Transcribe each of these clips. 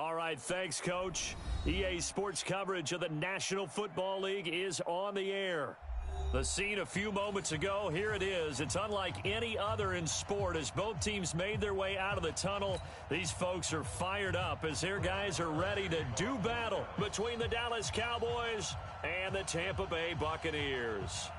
All right, thanks, Coach. EA Sports coverage of the National Football League is on the air. The scene a few moments ago, here it is. It's unlike any other in sport as both teams made their way out of the tunnel. These folks are fired up as their guys are ready to do battle between the Dallas Cowboys and the Tampa Bay Buccaneers.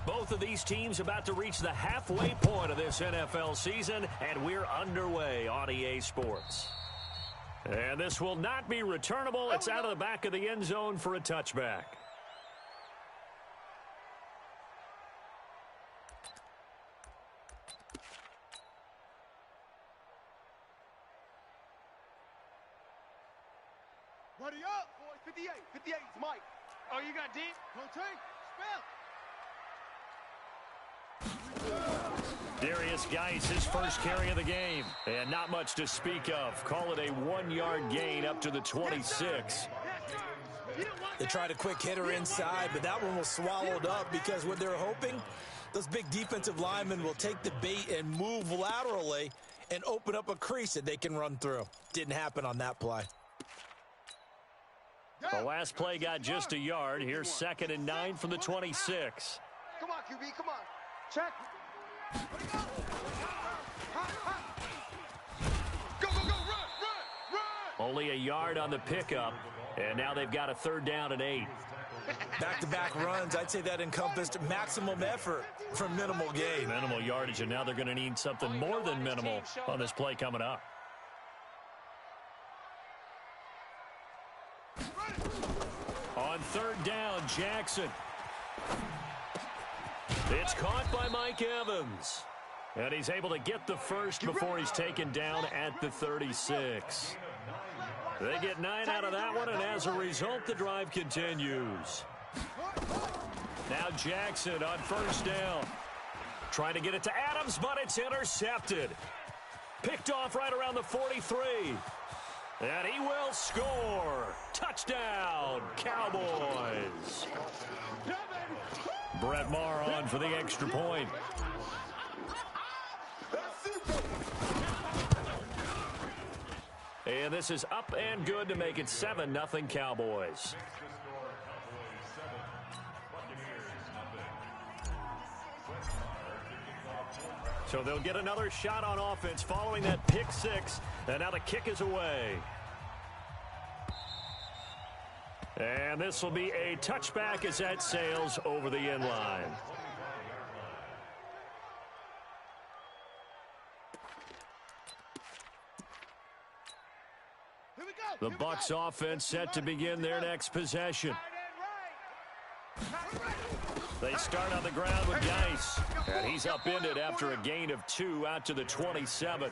Both of these teams about to reach the halfway point of this NFL season, and we're underway on EA Sports. And this will not be returnable. It's out of the back of the end zone for a touchback. Ready up, boys. 58. 58 is Mike. Oh, you got deep? Go take. Spell. Darius Geis, his first carry of the game. And not much to speak of. Call it a 1-yard gain up to the 26. They tried a quick hitter inside, but that one was swallowed up because what they're hoping, those big defensive linemen will take the bait and move laterally and open up a crease that they can run through. Didn't happen on that play. The last play got just a yard. Here's 2nd and 9 from the 26. Come on, QB, come on. Check. Go, go, go, run. Only a yard on the pickup, and now they've got a 3rd down and 8. Back-to-back runs, I'd say that encompassed maximum effort for minimal gain. Minimal yardage, and now they're going to need something more than minimal on this play coming up. On 3rd down, Jackson. It's caught by Mike Evans. And he's able to get the first before he's taken down at the 36. They get 9 out of that one, and as a result, the drive continues. Now Jackson on 1st down. Trying to get it to Adams, but it's intercepted. Picked off right around the 43. And he will score. Touchdown, Cowboys. Brett Maher on for the extra point. And this is up and good to make it 7-0 Cowboys. So they'll get another shot on offense following that pick 6. And now the kick is away. And this will be a touchback as that sails over the end line. The Bucs offense set to begin their next possession. They start on the ground with Geis. And he's upended after a gain of 2 out to the 27.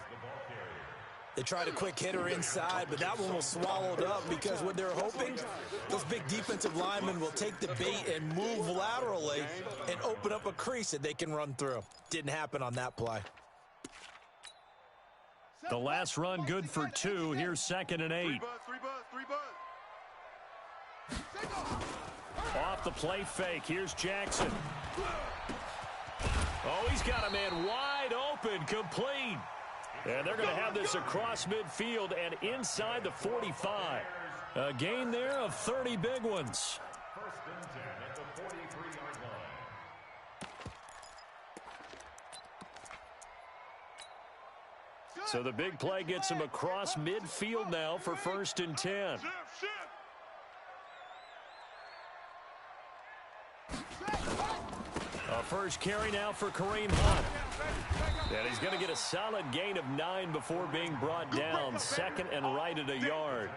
They tried a quick hitter inside, but that one was swallowed up because what they're hoping, those big defensive linemen will take the bait and move laterally and open up a crease that they can run through. Didn't happen on that play. The last run good for 2. Here's 2nd and 8. Off the play fake. Here's Jackson. Oh, he's got a man wide open, complete. And they're going to have this across midfield and inside the 45. A gain there of 30 big ones. So the big play gets him across midfield now for 1st and 10. A first carry now for Kareem Hunt. And he's going to get a solid gain of 9 before being brought down. 2nd and right at a yard.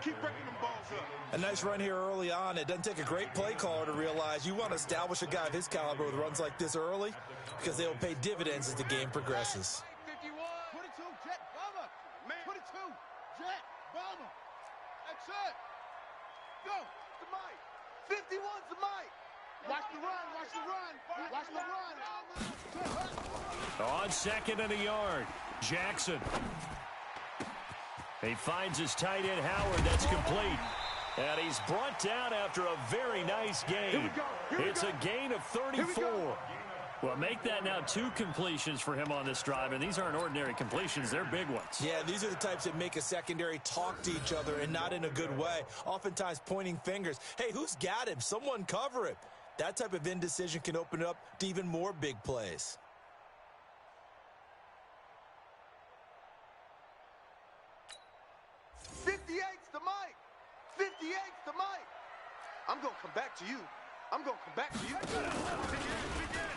A nice run here early on. It doesn't take a great play caller to realize you want to establish a guy of his caliber with runs like this early because they'll pay dividends as the game progresses. 51, 22, Jet Bomber. 22, Jet Bomber. That's it. Go, to Mike. 51's to Mike. Watch the run, watch the run, watch the run. On 2nd and a yard, Jackson. He finds his tight end, Howard. That's complete. And he's brought down after a very nice gain. It's a gain of 34. Well, make that now 2 completions for him on this drive, and these aren't ordinary completions. They're big ones. Yeah, these are the types that make a secondary talk to each other and not in a good way, oftentimes pointing fingers. Hey, who's got him? Someone cover him. That type of indecision can open up to even more big plays. To Mike. 58's to Mike. I'm going to come back to you. I'm going to come back to you.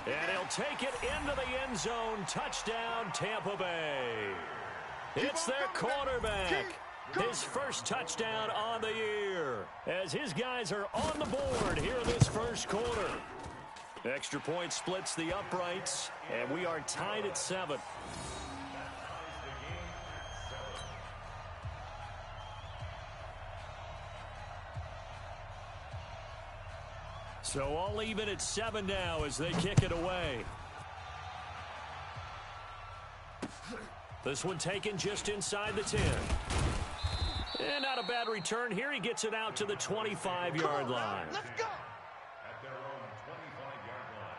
And he'll take it into the end zone. Touchdown, Tampa Bay. It's their quarterback. His first touchdown on the year. As his guys are on the board here in this first quarter. Extra point splits the uprights, and we are tied at 7. So all even at 7 now as they kick it away. This one taken just inside the 10. And not a bad return here. He gets it out to the 25-yard line. Let's go. At their own 25-yard line.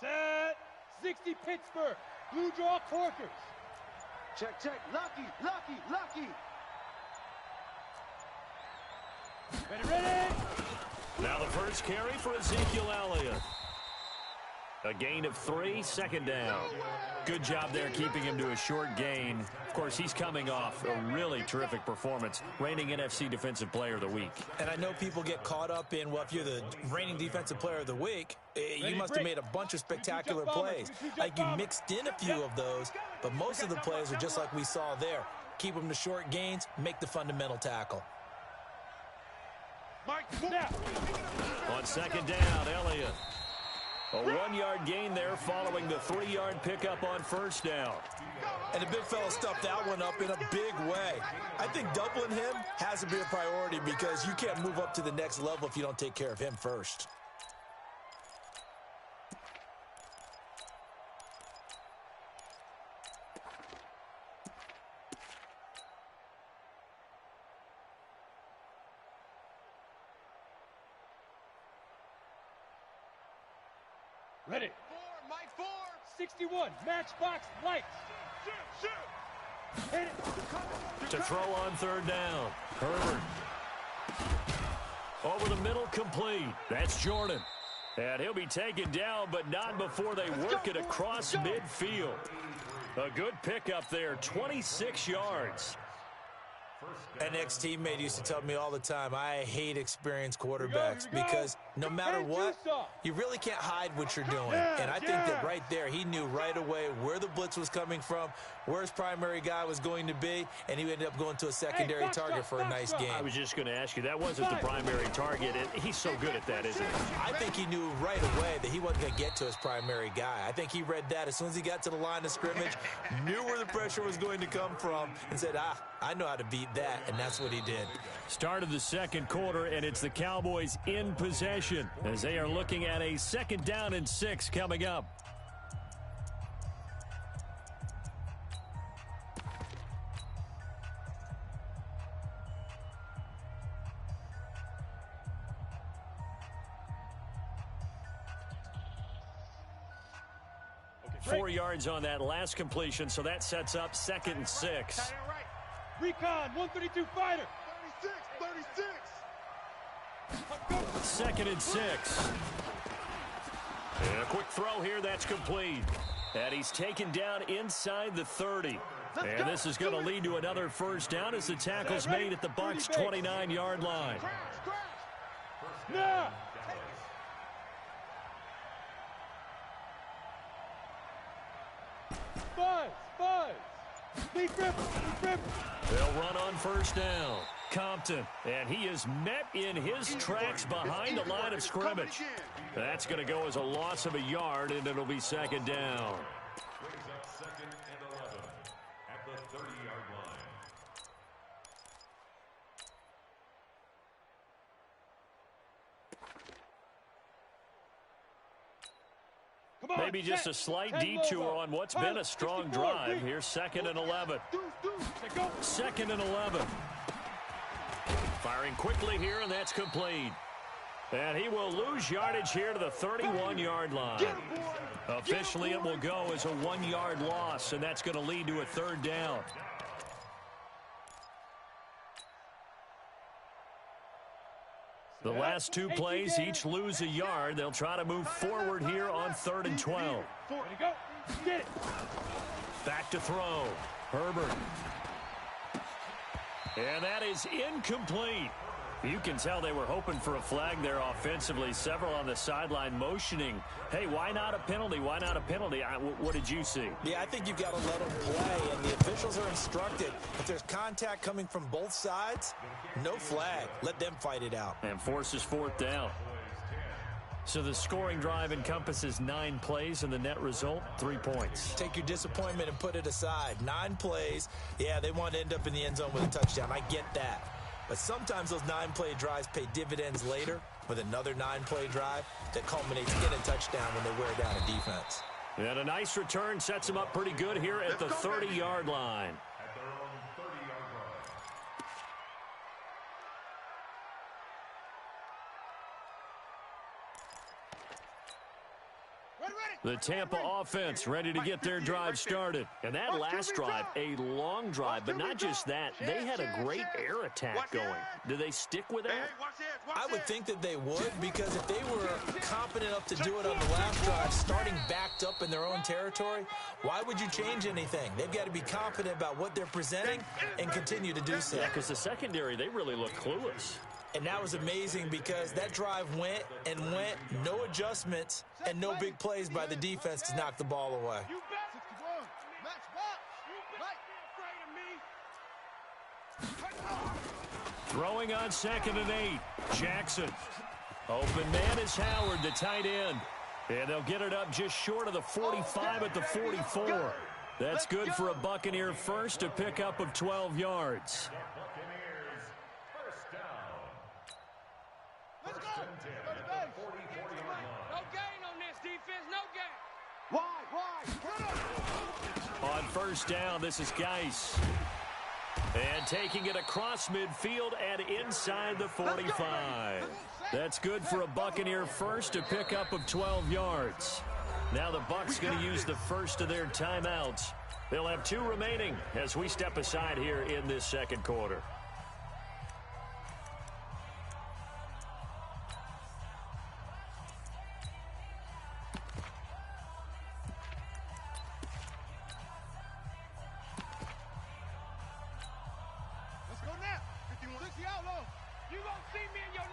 Set. 60 Pittsburgh. Blue draw Corkers. Check, check. Lucky, lucky, lucky. Ready, ready. Now the first carry for Ezekiel Elliott. A gain of 3, second down. Good job there keeping him to a short gain. Of course, he's coming off a really terrific performance, reigning NFC Defensive Player of the Week. And I know people get caught up in, well, if you're the reigning Defensive Player of the Week, you must have made a bunch of spectacular plays. Like you mixed in a few of those, but most of the plays are just like we saw there. Keep them to short gains, make the fundamental tackle. Mike, On second down, Elliott. A 1-yard gain there following the 3-yard pickup on first down. And the big fella stuffed that one up in a big way. I think doubling him has to be a priority because you can't move up to the next level if you don't take care of him first. Ready. 4, Mike 4. 61 Matchbox Lights. Shoot. Hit it. To throw on third down. Herbert. Over the middle, complete. That's Jordan. And he'll be taken down, but not before they work it across midfield. A good pickup there, 26 yards. An ex-teammate used to tell me all the time, I hate experienced quarterbacks because no matter what, you really can't hide what you're doing. And I think that right there, he knew right away where the blitz was coming from, where his primary guy was going to be, and he ended up going to a secondary target for a nice game. I was just going to ask you, that wasn't the primary target, and he's so good at that, isn't he? I think he knew right away that he wasn't going to get to his primary guy. I think he read that as soon as he got to the line of scrimmage, knew where the pressure was going to come from, and said, I know how to beat that, and that's what he did. Start of the second quarter, and it's the Cowboys in possession as they are looking at a 2nd down and 6 coming up. Okay, 4 yards on that last completion, so that sets up 2nd and 6. Recon 132 fighter. 36. 2nd and 6. And a quick throw here, that's complete. And he's taken down inside the 30. And this is going to lead to another first down as the tackle's made at the Bucs' 29-yard line. Now. Buzz. Lead grip. They'll run on first down. Compton, and he is met in his tracks behind the line of scrimmage. That's going to go as a loss of a yard, and it'll be second down. Brings up second and 11 at the 30-yard line. Maybe just a slight detour on what's been a strong drive. Here's second and 11. Second and 11. Firing quickly here, and that's complete. And he will lose yardage here to the 31-yard line. Officially, it will go as a 1-yard loss, and that's going to lead to a third down. The last two plays each lose a yard. They'll try to move forward here on 3rd and 12. Back to throw. Herbert. And that is incomplete. You can tell they were hoping for a flag there offensively. Several on the sideline motioning, hey, why not a penalty? Why not a penalty? What did you see? Yeah, I think you've got to let them play, and the officials are instructed. If there's contact coming from both sides, no flag. Let them fight it out. And forces 4th down. So the scoring drive encompasses 9 plays, and the net result, 3 points. Take your disappointment and put it aside. 9 plays. Yeah, they want to end up in the end zone with a touchdown. I get that. But sometimes those 9-play drives pay dividends later with another 9-play drive that culminates in a touchdown when they wear down a defense. And a nice return sets him up pretty good here at the 30-yard line. At their own 30-yard line. The Tampa offense ready to get their drive started. And that last drive, a long drive, but not just that. They had a great air attack going. Do they stick with that? I would think that they would, because if they were confident enough to do it on the last drive, starting backed up in their own territory, why would you change anything? They've got to be confident about what they're presenting and continue to do so. Yeah, because the secondary, they really look clueless. And that was amazing because that drive went and went, no adjustments and no big plays by the defense to knock the ball away. Throwing on 2nd and 8. Jackson. Open man is Howard, the tight end. And they'll get it up just short of the 45 at the 44. That's good for a Buccaneer first, a pickup of 12 yards. Buccaneers, first down. First and 10 at the 44-yard line. No gain on this defense, no gain. On first down, this is Geis. And taking it across midfield and inside the 45. That's good for a Buccaneer first, a pickup of 12 yards. Now the Bucs going to use the first of their timeouts. They'll have 2 remaining as we step aside here in this second quarter. Let's go now. 51. 60 outlaw. You gonna see me in your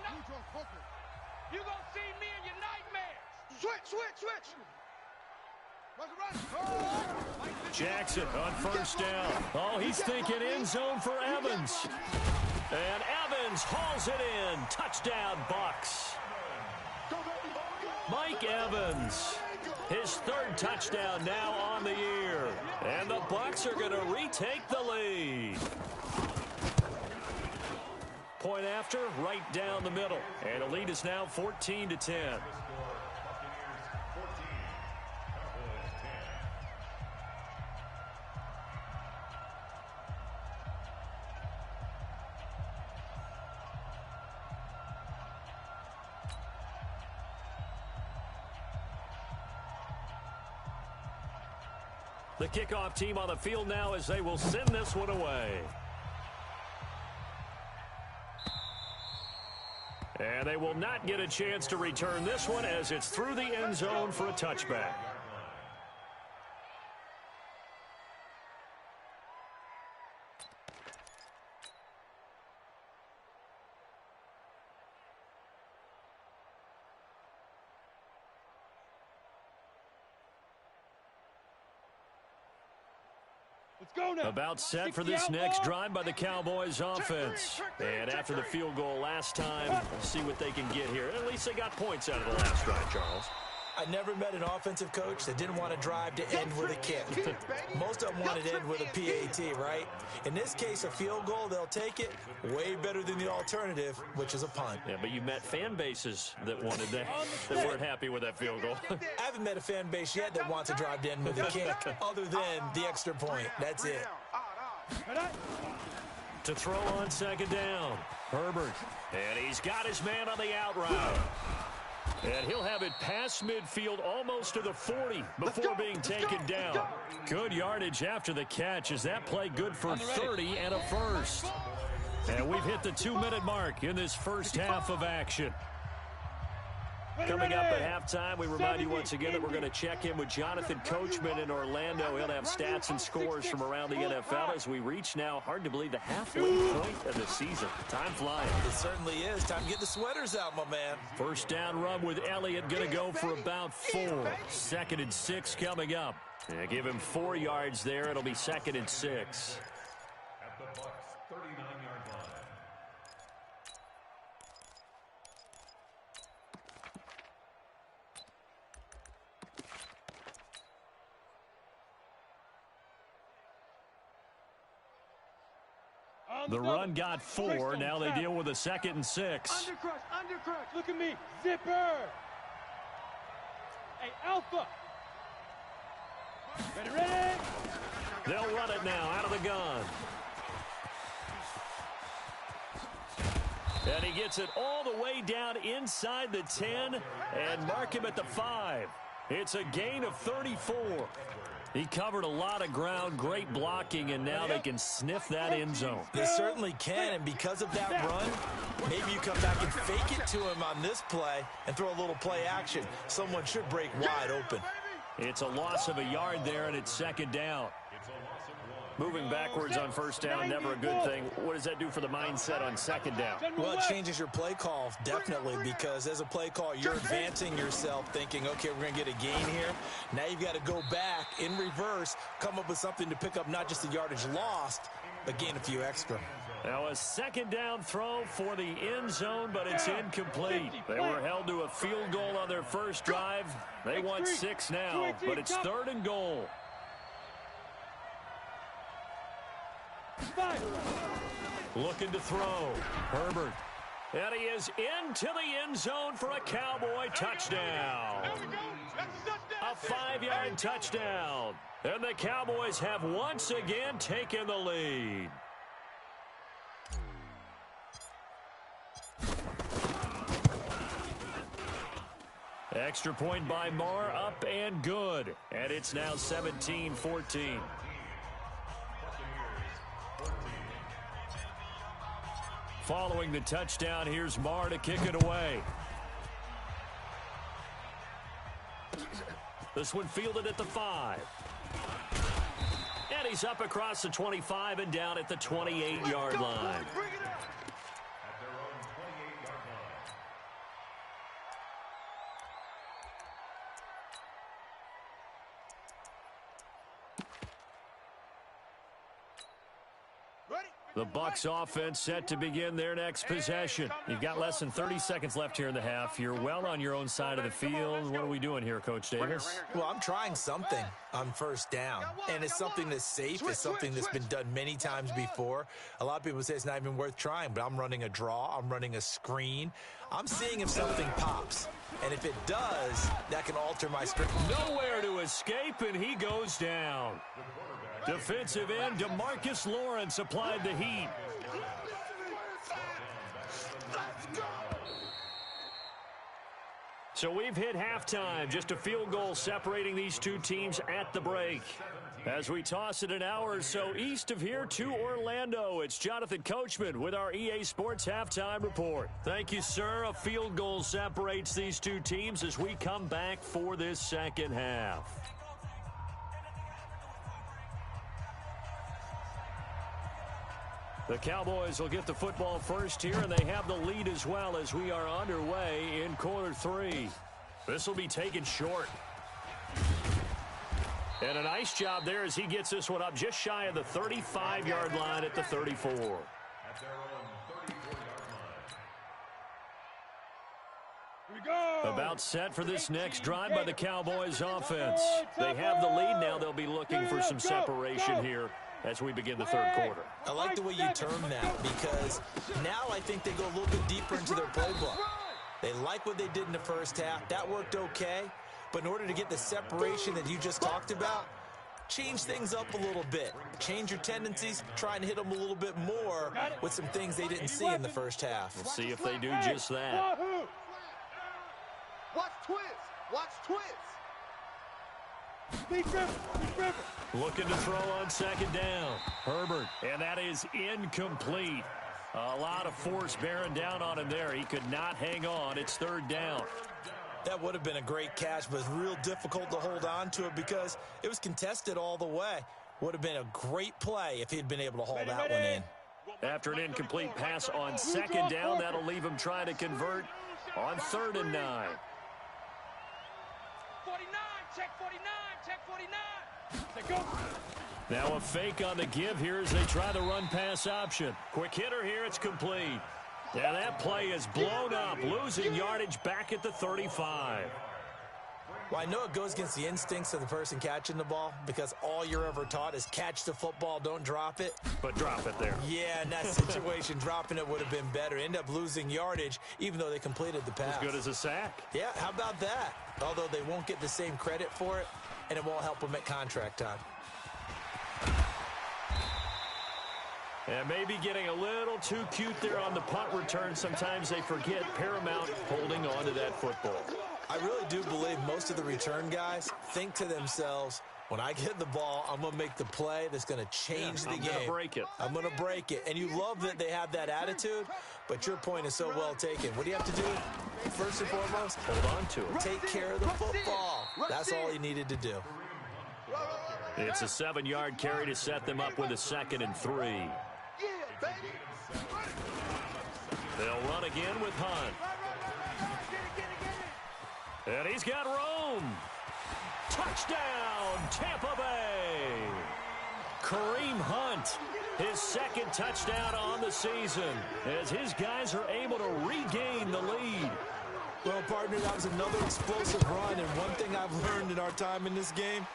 You gonna see me in your nightmares. Switch. Jackson on first down. Oh, he's thinking end zone for Evans. And Evans hauls it in. Touchdown, Bucs. Mike Evans, his 3rd touchdown now on the year. And the Bucs are going to retake the lead. Point after, right down the middle. And the lead is now 14-10. The kickoff team on the field now as they will send this one away. And they will not get a chance to return this one as it's through the end zone for a touchback. About set for this next drive by the Cowboys offense. And after the field goal last time, we'll see what they can get here. At least they got points out of the last drive, Charles. I never met an offensive coach that didn't want to drive to end with a kick. Most of them want to end with a PAT, right? In this case, a field goal, they'll take it. Way better than the alternative, which is a punt. Yeah, but you met fan bases that wanted that weren't happy with that field goal. I haven't met a fan base yet that wants to drive to end with a kick, other than the extra point. That's it. To throw on second down, Herbert. And he's got his man on the out route. And he'll have it past midfield almost to the 40 before being taken down. Good yardage after the catch. Is that play good for 30 and a first? And we've hit the 2-minute mark in this first half of action. Coming up at halftime, we remind you once again that we're going to check in with Jonathan Coachman in Orlando. He'll have stats and scores from around the NFL as we reach now, hard to believe, the halfway point of the season. Time flying. It certainly is. Time to get the sweaters out, my man. First down run with Elliott, going to go for about 4. 2nd and 6 coming up. Yeah, give him 4 yards there. It'll be 2nd and 6. At the Bucs' 39-yard line. The run got 4. Now they deal with a 2nd and 6. Undercrush. Look at me. Zipper. Hey, Alpha. Ready. They'll run it now out of the gun. And he gets it all the way down inside the 10 and mark him at the 5. It's a gain of 34. He covered a lot of ground, great blocking, and now they can sniff that end zone. They certainly can, and because of that run, maybe you come back and fake it to him on this play and throw a little play action. Someone should break wide open. It's a loss of a yard there, and it's 2nd down. Moving backwards on first down, never a good thing. What does that do for the mindset on 2nd down? Well, it changes your play call, definitely, because as a play call, you're advancing yourself thinking, okay, we're going to get a gain here. Now you've got to go back in reverse, come up with something to pick up not just the yardage lost, but gain a few extra. Now a 2nd down throw for the end zone, but it's incomplete. They were held to a field goal on their first drive. They want 6 now, but it's 3rd and goal. Looking to throw. Herbert. And he is into the end zone for a Cowboy touchdown. A 5-yard touchdown. And the Cowboys have once again taken the lead. Extra point by Marr, up and good. And it's now 17-14. Following the touchdown, here's Marr to kick it away. This one fielded at the 5. And he's up across the 25 and down at the 28-yard line. The Bucs offense set to begin their next possession. You've got less than 30 seconds left here in the half. You're well on your own side of the field. What are we doing here, Coach Davis? Well, I'm trying something on first down, and it's something that's safe. It's something that's been done many times before. A lot of people say it's not even worth trying, but I'm running a draw. I'm running a screen. I'm seeing if something pops, and if it does, that can alter my script. Nowhere to escape, and he goes down. Defensive end DeMarcus Lawrence applied the heat. So we've hit halftime, just a field goal separating these two teams at the break. As we toss it an hour or so east of here to Orlando, it's Jonathan Coachman with our EA Sports Halftime Report. Thank you, sir. A field goal separates these two teams as we come back for this second half. The Cowboys will get the football first here, and they have the lead as well as we are underway in quarter 3. This will be taken short. And a nice job there as he gets this one up just shy of the 35-yard line at the 34. At their own 34-yard line. About set for this next drive by the Cowboys offense. They have the lead now. They'll be looking for some separation here as we begin the third quarter. I like the way you term that because now I think they go a little bit deeper into their playbook. They like what they did in the first half. That worked okay. But in order to get the separation that you just talked about, change things up a little bit. Change your tendencies. Try and hit them a little bit more with some things they didn't see in the first half. We'll see if they do just that. Watch twist. Watch twist. Looking to throw on second down. Herbert, and that is incomplete. A lot of force bearing down on him there. He could not hang on. It's third down. That would have been a great catch, but it's real difficult to hold on to it because it was contested all the way. Would have been a great play if he'd been able to haul that one in. After an incomplete pass on second down, that'll leave him trying to convert on 3rd and 9. 49, check 49, check 49. Now a fake on the give here as they try the run-pass option. Quick hitter here, it's complete. Yeah, that play is blown up, losing yardage back at the 35. Well, I know it goes against the instincts of the person catching the ball because all you're ever taught is catch the football, don't drop it. But drop it there. Yeah, in that situation, dropping it would have been better. End up losing yardage, even though they completed the pass. As good as a sack. Yeah, how about that? Although they won't get the same credit for it, and it won't help them at contract time. And maybe getting a little too cute there on the punt return. Sometimes they forget paramount holding on to that football. I really do believe most of the return guys think to themselves, when I get the ball, I'm going to make the play that's going to change the game. I'm going to break it. I'm going to break it. And you love that they have that attitude, but your point is so well taken. What do you have to do? First and foremost, hold on to it. Take care of the football. That's all he needed to do. It's a 7-yard carry to set them up with a 2nd and 3. They'll run again with Hunt. And he's got Rome. Touchdown, Tampa Bay. Kareem Hunt, his 2nd touchdown on the season as his guys are able to regain the lead. Well, partner, that was another explosive run, and one thing I've learned in our time in this game,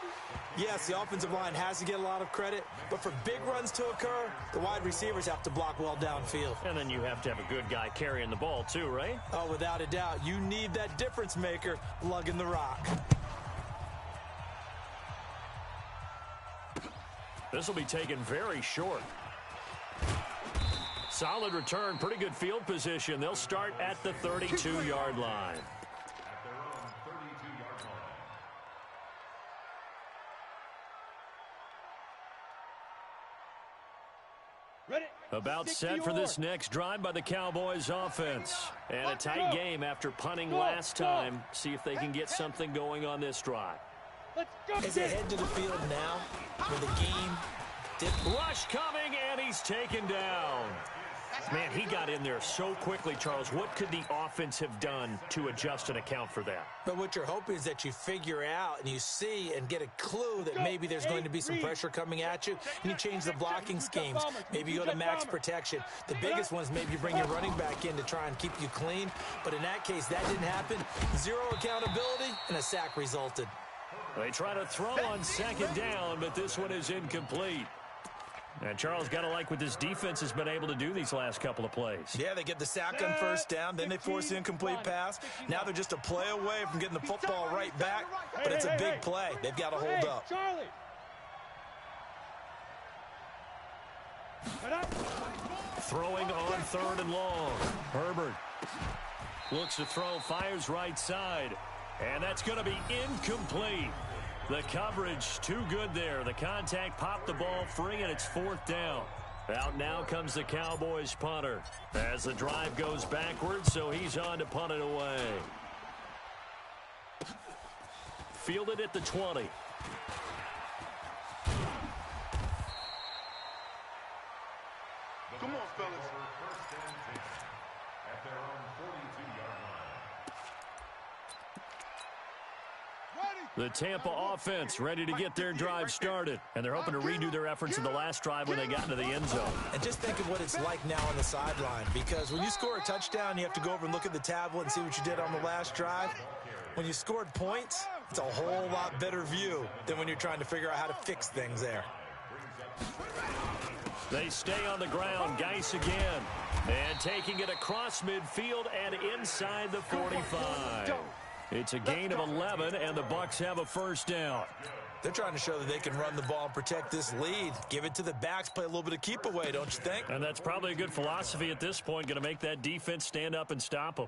yes, the offensive line has to get a lot of credit, but for big runs to occur, the wide receivers have to block well downfield. And then you have to have a good guy carrying the ball too, right? Oh, without a doubt. You need that difference maker lugging the rock. This will be taken very short. Solid return, pretty good field position. They'll start at the 32-yard line. At their own 32-yard line. Ready? About set for this next drive by the Cowboys offense. And a tight game after punting last time. See if they can get something going on this drive. Let's go. As they head to the field now, with the game Rush coming, and he's taken down. Man, he got in there so quickly, Charles. What could the offense have done to adjust and account for that? But what you're hoping is that you figure out and you see and get a clue that maybe there's going to be some pressure coming at you, and you change the blocking schemes. Maybe you go to max protection. The biggest one is maybe you bring your running back in to try and keep you clean. But in that case, that didn't happen. Zero accountability, and a sack resulted. They try to throw on second down, but this one is incomplete. And Charles, got to like what this defense has been able to do these last couple of plays. Yeah, they get the sack on first down, then they force the incomplete pass. Now they're just a play away from getting the football right back, but it's a big play. They've got to hold up. Charlie. Throwing on 3rd and long. Herbert looks to throw, fires right side, and that's going to be incomplete. The coverage too good there. The contact popped the ball free, and it's 4th down. Out now comes the Cowboys punter as the drive goes backwards, so he's on to punt it away. Fielded at the 20. Come on, fellas. First and 10 at their own 42-yard line. Ready? The Tampa offense ready to get their drive started. And they're hoping to redo their efforts in the last drive when they got into the end zone. And just think of what it's like now on the sideline, because when you score a touchdown, you have to go over and look at the tablet and see what you did on the last drive. When you scored points, it's a whole lot better view than when you're trying to figure out how to fix things there. They stay on the ground. Geis again. And taking it across midfield and inside the 45. It's a gain of 11, and the Bucs have a first down. They're trying to show that they can run the ball and protect this lead. Give it to the backs, play a little bit of keep away, don't you think? And that's probably a good philosophy at this point, going to make that defense stand up and stop them.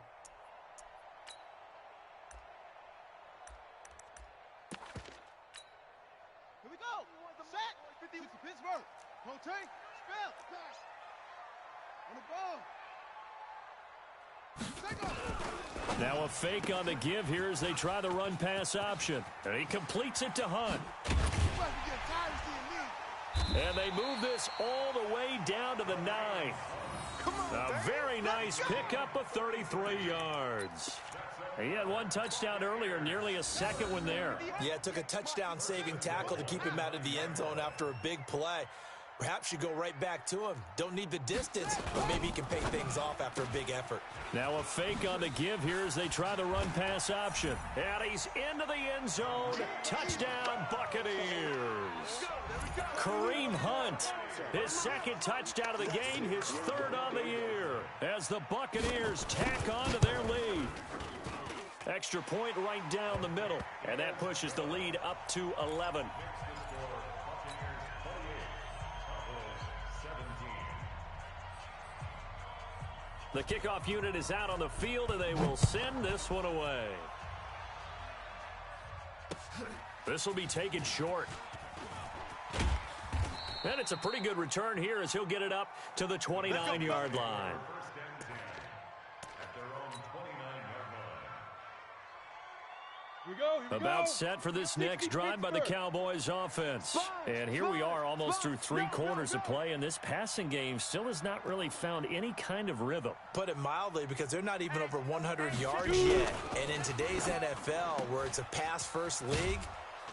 Here we go. Set. 50 with Pittsburgh. Rotate. Spell. On the ball. Now a fake on the give here as they try the run-pass option. And he completes it to Hunt. And they move this all the way down to the 9. A very nice pickup of 33 yards. He had one touchdown earlier, nearly a second one there. Yeah, it took a touchdown-saving tackle to keep him out of the end zone after a big play. Perhaps you go right back to him. Don't need the distance, but maybe he can pay things off after a big effort. Now a fake on the give here as they try the run-pass option. And he's into the end zone. Touchdown, Buccaneers. Kareem Hunt, his second touchdown of the game, his third on the year, as the Buccaneers tack on to their lead. Extra point right down the middle, and that pushes the lead up to 11. The kickoff unit is out on the field, and they will send this one away. This will be taken short. And it's a pretty good return here as he'll get it up to the 29-yard line. About set for this next drive by the Cowboys offense. And here we are almost through 3 quarters of play, and this passing game still has not really found any kind of rhythm. Put it mildly, because they're not even over 100 yards yet. And in today's NFL, where it's a pass-first league,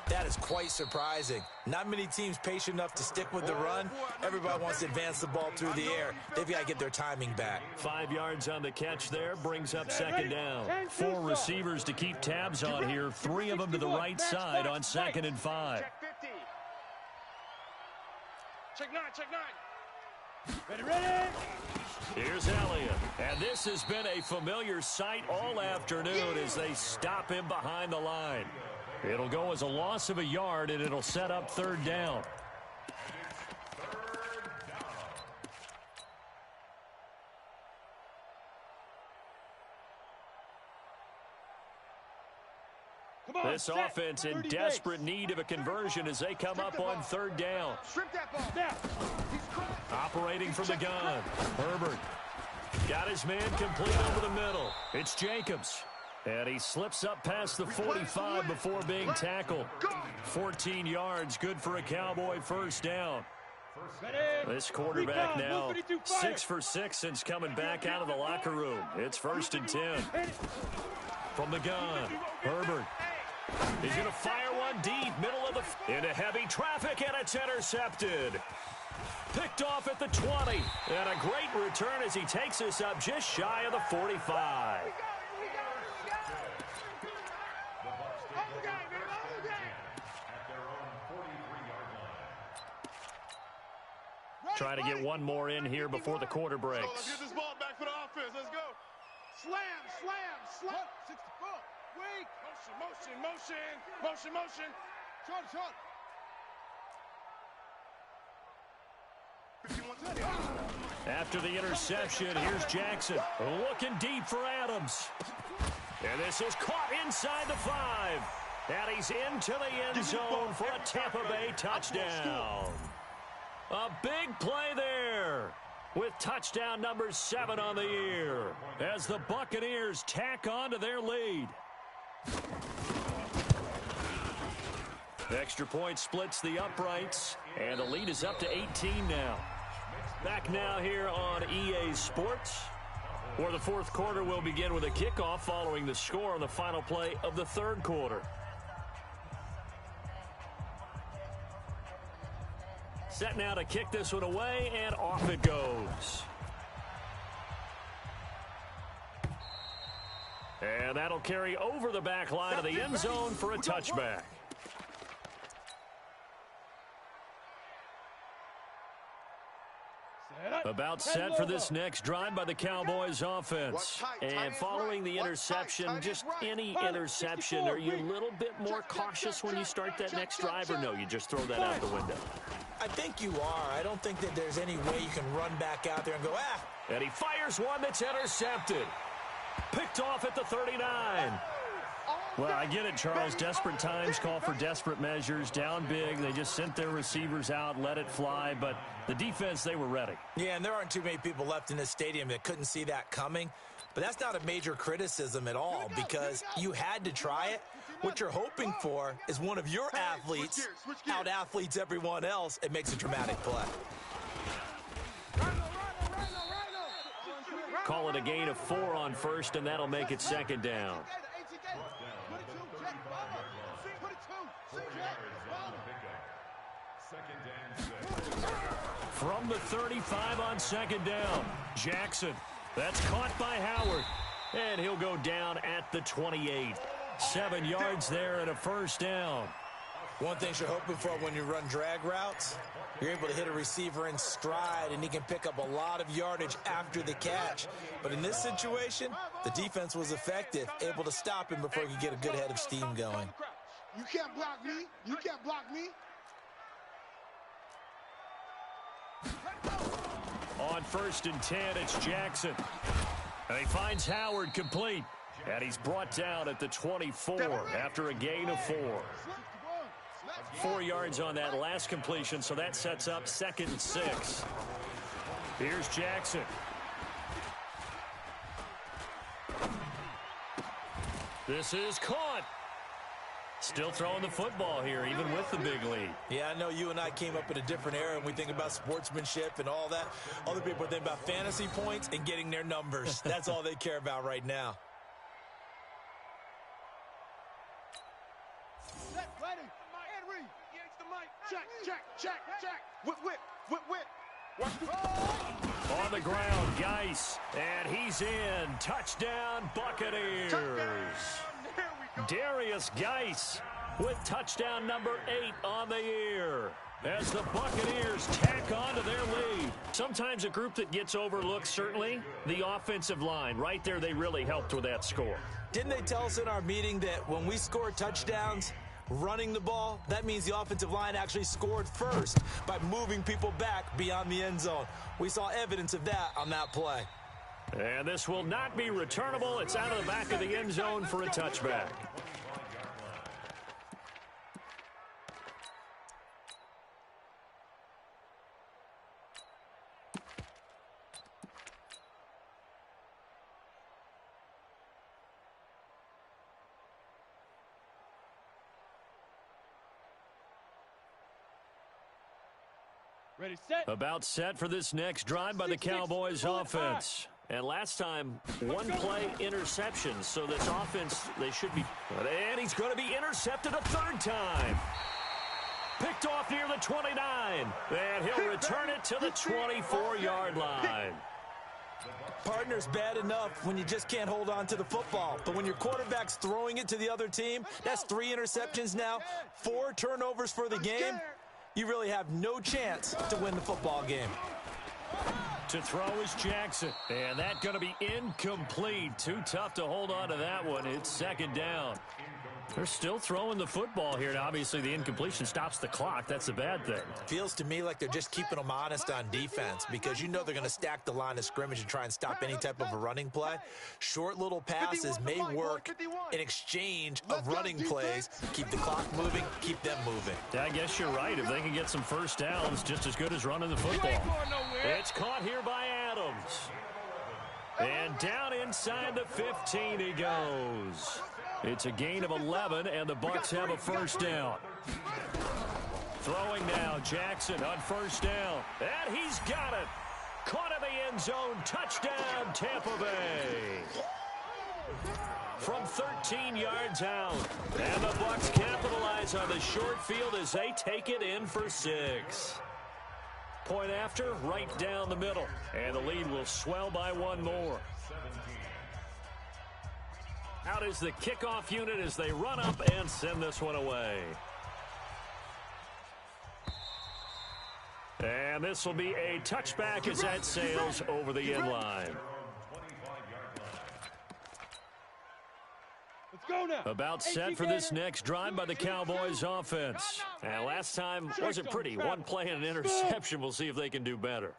that is quite surprising. Not many teams patient enough to stick with the run. Everybody wants to advance the ball through the air. They've got to get their timing back. 5 yards on the catch there, brings up second down. 4 receivers to keep tabs on here, 3 of them to the right side on 2nd and 5. Check 50. Check 9, check 9. Ready. Here's Elliott. And this has been a familiar sight all afternoon as they stop him behind the line. It'll go as a loss of a yard, and it'll set up 3rd down. This offense in desperate need of a conversion as they come up on 3rd down. Operating from the gun. Herbert got his man complete over the middle. It's Jacobs. And he slips up past the 45 before being tackled. 14 yards, good for a Cowboy first down. This quarterback now 6 for 6 since coming back out of the locker room. It's 1st and 10. From the gun, Herbert. He's going to fire one deep, middle of the... into heavy traffic, and it's intercepted. Picked off at the 20. And a great return as he takes us up just shy of the 45. Trying to get one more in here before the quarter breaks. Let's get this ball back for the offense. Let's go. Slam. Wait. Motion. Short. After the interception, here's Jackson. Looking deep for Adams. And this is caught inside the 5. And he's into the end zone for a Tampa Bay touchdown. A big play there with touchdown number 7 on the year as the Buccaneers tack on to their lead. Extra point splits the uprights, and the lead is up to 18 now. Back now here on EA Sports, where the 4th quarter will begin with a kickoff following the score on the final play of the 3rd quarter. Set now to kick this one away, and off it goes. And that'll carry over the back line of the end zone for a touchback. About set for this next drive by the Cowboys offense. And following the interception, just any interception, are you a little bit more cautious when you start that next drive, or no, you just throw that out the window? I think you are. I don't think that there's any way you can run back out there and go, ah. And he fires one that's intercepted. Picked off at the 39. Well, I get it, Charles. Desperate times call for desperate measures. Down big. They just sent their receivers out, let it fly. But the defense, they were ready. Yeah, and there aren't too many people left in this stadium that couldn't see that coming. But that's not a major criticism at all because you had to try it. What you're hoping for is one of your athletes out-athletes everyone else and makes a dramatic play. Call it a gain of 4 on first, and that'll make it second down. From the 35 on second down, Jackson. That's caught by Howard, and he'll go down at the 28. 7 yards there and a first down. One thing you're hoping for when you run drag routes, you're able to hit a receiver in stride, and he can pick up a lot of yardage after the catch. But in this situation, the defense was effective, able to stop him before he could get a good head of steam going. You can't block me. You can't block me. On 1st and 10, it's Jackson. And he finds Howard complete. And he's brought down at the 24 after a gain of 4. 4 yards on that last completion, so that sets up 2nd and 6. Here's Jackson. This is caught. Still throwing the football here, even with the big lead. Yeah, I know you and I came up in a different era, and we think about sportsmanship and all that. Other people think about fantasy points and getting their numbers. That's all they care about right now. Check. Whip. On the ground, Geis, and he's in. Touchdown, Buccaneers. Darius Geis with touchdown number 8 on the year as the Buccaneers tack on to their lead. Sometimes a group that gets overlooked, certainly the offensive line. Right there, they really helped with that score. Didn't they tell us in our meeting that when we score touchdowns running the ball, that means the offensive line actually scored first by moving people back beyond the end zone? We saw evidence of that on that play. And this will not be returnable. It's out of the back of the end zone for a touchback. Ready, set. About set for this next drive by the Cowboys offense. And last time, 1 play interception. So this offense, they should be. And he's going to be intercepted a 3rd time. Picked off near the 29. And he'll return it to the 24-yard line. Partner's bad enough when you just can't hold on to the football. But when your quarterback's throwing it to the other team, that's 3 interceptions now, 4 turnovers for the game. You really have no chance to win the football game. To throw is Jackson. And that's going to be incomplete. Too tough to hold on to that one. It's 2nd down. They're still throwing the football here. Now, obviously, the incompletion stops the clock. That's a bad thing. Feels to me like they're just keeping them honest on defense because you know they're going to stack the line of scrimmage and try and stop any type of a running play. Short little passes may work in exchange of running plays. Keep the clock moving, keep them moving. I guess you're right. If they can get some first downs, just as good as running the football. It's caught here by Adams. And down inside the 15 he goes. It's a gain of 11, and the Bucs have a first down. Throwing now, Jackson on 1st down. And he's got it. Caught in the end zone. Touchdown, Tampa Bay. From 13 yards out. And the Bucs capitalize on the short field as they take it in for 6. point after, right down the middle. And the lead will swell by one more. Out is the kickoff unit as they run up and send this one away. And this will be a touchback as that sails over the end line. Go now. About set for this next drive by the Cowboys offense. And last time wasn't pretty. One play and an interception. We'll see if they can do better.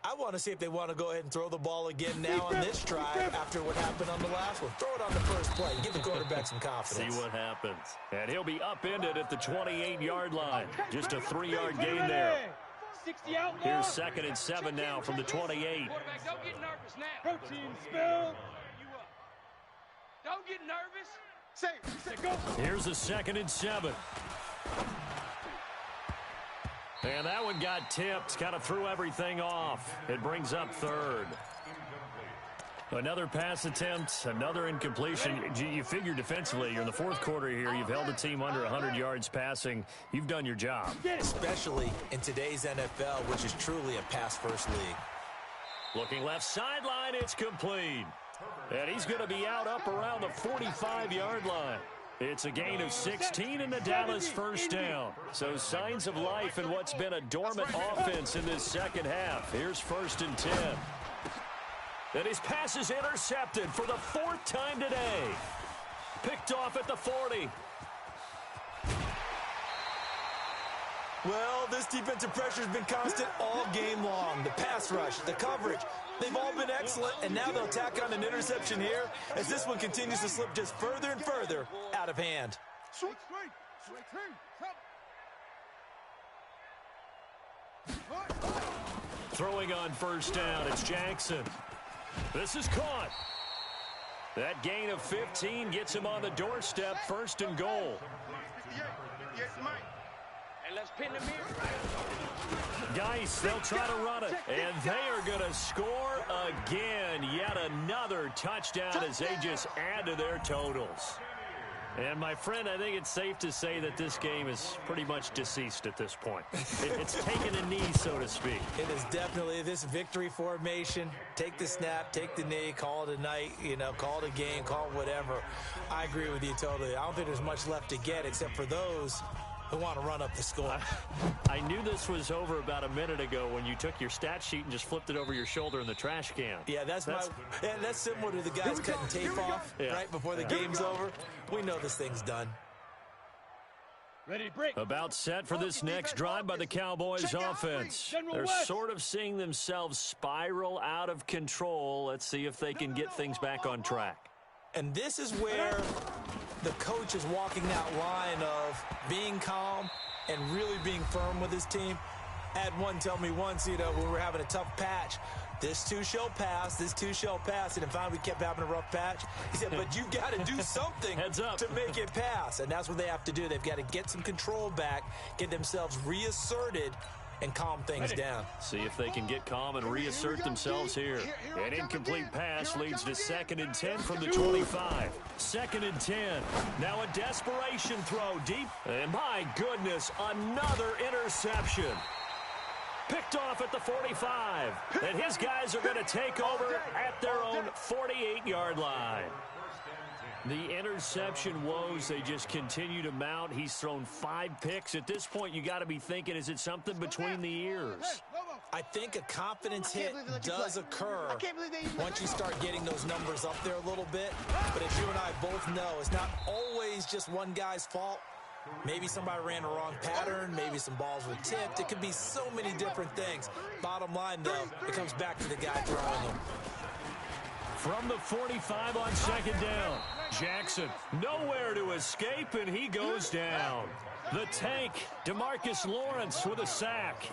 I want to see if they want to go ahead and throw the ball again now on this drive after what happened on the last one. Throw it on the first play. Give the quarterback some confidence. See what happens. And he'll be upended at the 28-yard line. Just a 3-yard gain there. 60 out. Here's 2nd and 7 now from the 28. Quarterback, don't get nervous now. Protein spill. Don't get nervous. Here's a 2nd and 7. And that one got tipped. Kind of threw everything off. It brings up 3rd. Another pass attempt, another incompletion. You figure defensively, you're in the 4th quarter here. You've held a team under 100 yards passing. You've done your job. Especially in today's NFL, which is truly a pass-first league. Looking left sideline, it's complete. And he's going to be out up around the 45-yard line. It's a gain of 16 in the Dallas first down. So signs of life in what's been a dormant offense in this second half. Here's 1st and 10. And his pass is intercepted for the 4th time today. Picked off at the 40. Well, this defensive pressure has been constant all game long. The pass rush, the coverage, they've all been excellent, and now they'll tack on an interception here as this one continues to slip just further and further out of hand. Throwing on 1st down, it's Jackson. This is caught. That gain of 15 gets him on the doorstep, 1st and goal. Let's pin him here. Geis, they'll try to run it. And they are going to score again. Yet another touchdown as they just add to their totals. And, my friend, I think it's safe to say that this game is pretty much deceased at this point. It's taken a knee, so to speak. It is definitely this victory formation. Take the snap, take the knee, call it a night, call it a game, call it whatever. I agree with you totally. I don't think there's much left to get except for those who want to run up the score. I knew this was over about a minute ago when you took your stat sheet and just flipped it over your shoulder in the trash can. Yeah, that's similar to the guys cutting tape off right before the game's over. We know this thing's done. Ready to break. About set for this next drive by the Cowboys offense. They're sort of seeing themselves spiral out of control. Let's see if they can get things back on track. And this is where the coach is walking that line of being calm and really being firm with his team. I had one tell me once, when we were having a tough patch, this too shall pass, this too shall pass. And finally we kept having a rough patch. He said, but you got to do something Heads up. to make it pass. And that's what they have to do. They've got to get some control back, get themselves reasserted, and calm things down. See if they can get calm and reassert themselves here. An incomplete pass leads to 2nd and 10 from the 25. 2nd and 10. Now a desperation throw deep. And my goodness, another interception. Picked off at the 45. And his guys are going to take over at their own 48-yard line. The interception woes, they just continue to mount. He's thrown 5 picks. At this point, you got to be thinking, is it something between the ears? I think a confidence hit does occur once you start getting those numbers up there a little bit. But as you and I both know, it's not always just one guy's fault. Maybe somebody ran a wrong pattern. Maybe some balls were tipped. It could be so many different things. Bottom line, though, it comes back to the guy throwing them. From the 45 on 2nd down. Jackson nowhere to escape, and he goes down. The tank, DeMarcus Lawrence with a sack.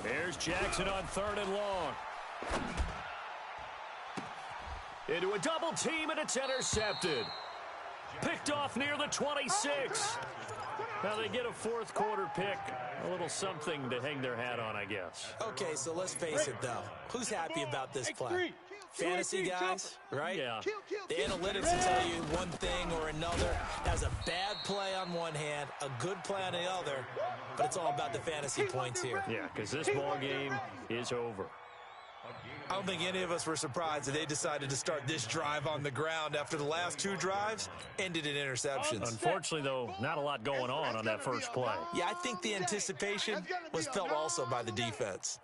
There's Jackson on 3rd and long. Into a double team, and it's intercepted. Picked off near the 26. Now they get a 4th quarter pick. A little something to hang their hat on, I guess. Okay, so let's face it, though. Who's happy about this play? fantasy guys, right? Yeah. The analytics will tell you one thing or another. Has a bad play on one hand, a good play on the other, but it's all about the fantasy points here. Yeah, because this ball game is over. I don't think any of us were surprised that they decided to start this drive on the ground after the last two drives ended in interceptions. Unfortunately, though, not a lot going on that first play. Yeah, I think the anticipation was felt also by the defense.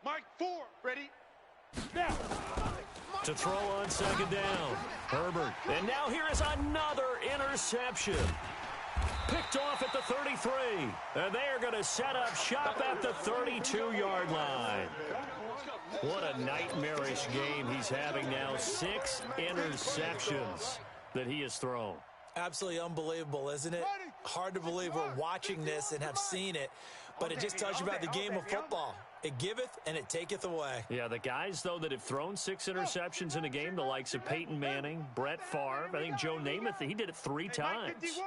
Mike, 4. Ready? Now. To throw on second down, Herbert. And now here is another interception. Picked off at the 33. And they are going to set up shop at the 32-yard line. What a nightmarish game he's having now. 6 interceptions that he has thrown. Absolutely unbelievable, isn't it? Hard to believe we're watching this and have seen it, but it just tells you about the game of football. It giveth and it taketh away. Yeah, the guys, though, that have thrown 6 interceptions in a game, the likes of Peyton Manning, Brett Favre, I think Joe Namath, he did it 3 times.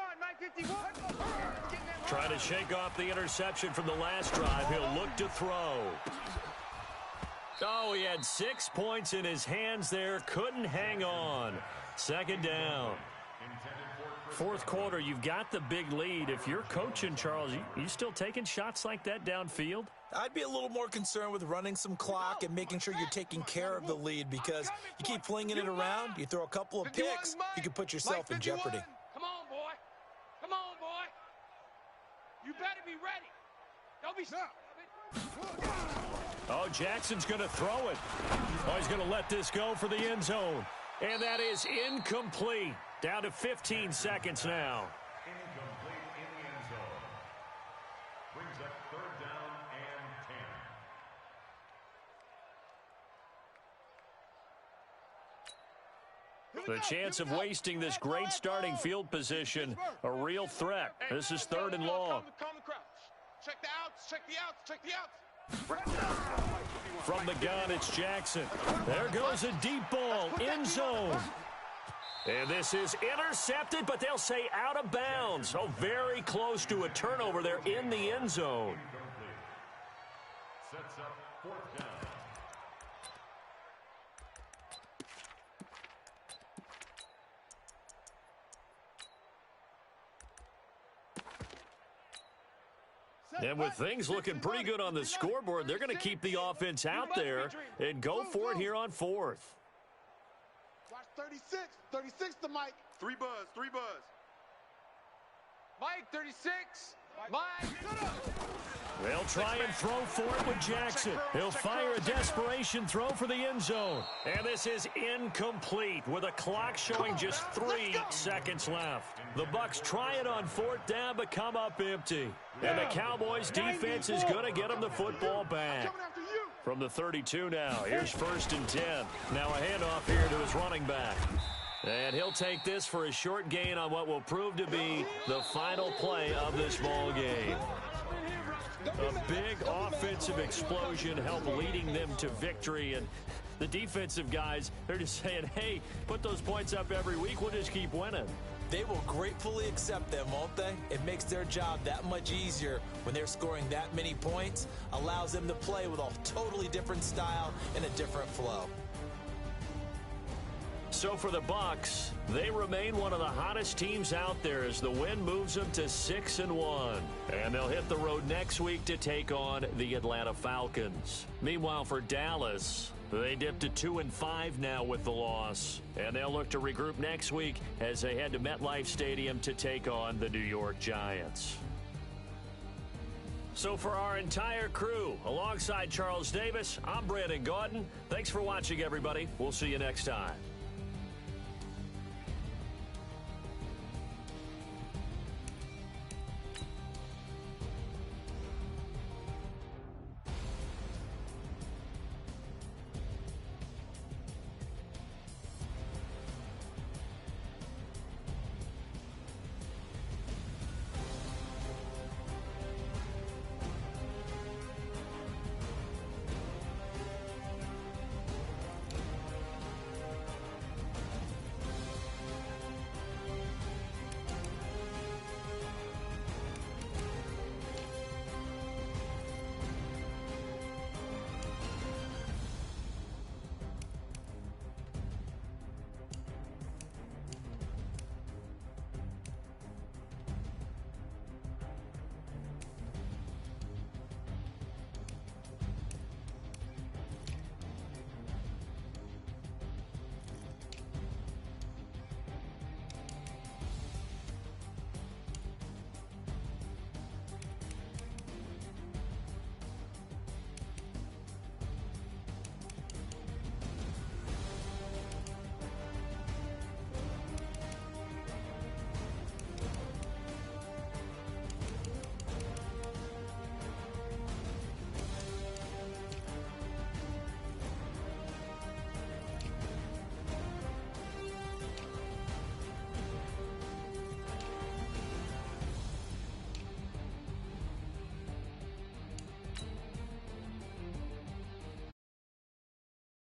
Trying to shake off the interception from the last drive. He'll look to throw. Oh, he had 6 points in his hands there. Couldn't hang on. Second down. Fourth quarter, you've got the big lead. If you're coaching, Charles, you still taking shots like that downfield? I'd be a little more concerned with running some clock and making sure you're taking care of the lead, because you keep flinging it around, you throw a couple of picks, you can put yourself in jeopardy. Come on, boy. Come on, boy. You better be ready. Don't be stupid. Oh, Jackson's going to throw it. Oh, he's going to let this go for the end zone. And that is incomplete. Down to 15 seconds now. Incomplete in the end zone. Brings up third down and 10. The chance of wasting this great starting field position, a real threat. This is third and long. Calm the crouch. Check the outs, check the outs, check the outs. From the gun, it's Jackson. There goes a deep ball, end zone. And this is intercepted, but they'll say out of bounds. Oh, very close to a turnover there in the end zone. Sets up fourth down. And with things looking pretty good on the scoreboard, they're going to keep the offense out there and go for it here on fourth. Watch 36. 36 to Mike. 3 buzz, 3 buzz. Mike, 36. Mike. They'll try and throw for it with Jackson. He'll fire a desperation throw for the end zone. And this is incomplete with a clock showing just 3 seconds left. The Bucs try it on fourth down, but come up empty. And the Cowboys defense is going to get them the football back. From the 32 now, here's first and 10. Now a handoff here to his running back. And he'll take this for a short gain on what will prove to be the final play of this ball game. A big offensive explosion helped leading them to victory. And the defensive guys, they're just saying, hey, put those points up every week. We'll just keep winning. They will gratefully accept them, won't they? It makes their job that much easier when they're scoring that many points, allows them to play with a totally different style and a different flow. So for the Bucs, they remain one of the hottest teams out there as the win moves them to 6-1. And they'll hit the road next week to take on the Atlanta Falcons. Meanwhile, for Dallas, they dipped to 2-5 now with the loss. And they'll look to regroup next week as they head to MetLife Stadium to take on the New York Giants. So for our entire crew, alongside Charles Davis, I'm Brandon Gaudin. Thanks for watching, everybody. We'll see you next time.